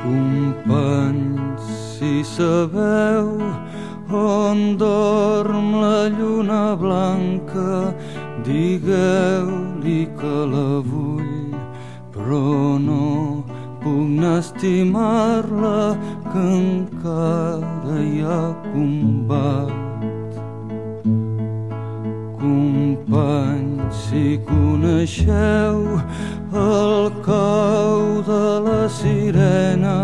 Companys, si sabeu on dorm la lluna blanca, digueu-li que la vull, però no puc anar a estimar-la, que encara hi ha combat. Companys, si coneixeu el cau de la sirena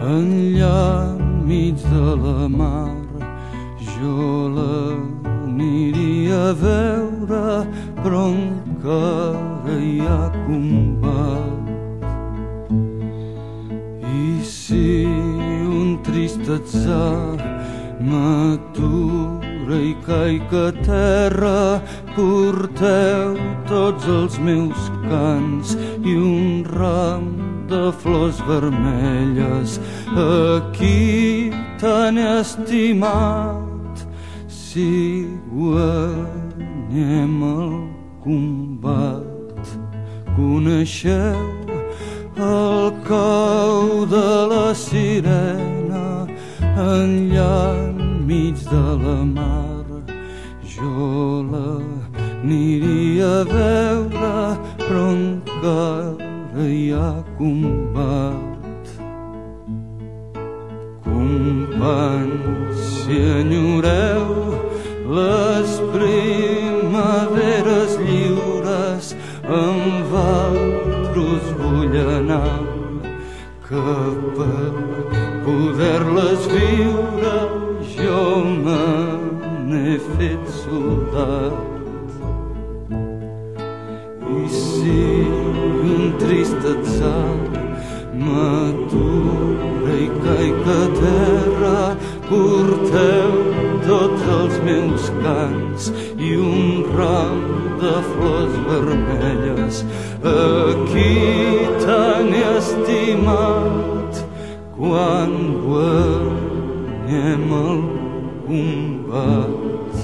enllà enmig de la mar, jo l'aniria a veure, però encara hi ha combat. I si un trist atzar m'atura i caic a terra, porteu tots els meus cants i un ram de flors vermelles. Aquí tan estimat, si guanyem el combat. Coneixeu el cau de la sirena enllà enmig de la mar, jo l'aniria a veure, però encara hi ha combat. Companys, si enyoreu les primaveres lliures, amb vosaltres vull anar, que per poder-les viure jo me n'he fet soldat. I si un trist atzar m'atura i caic a terra, porteu tots els meus cants i un ram de flors vermelles. Aquí tan estimat, quan guanyem el combat.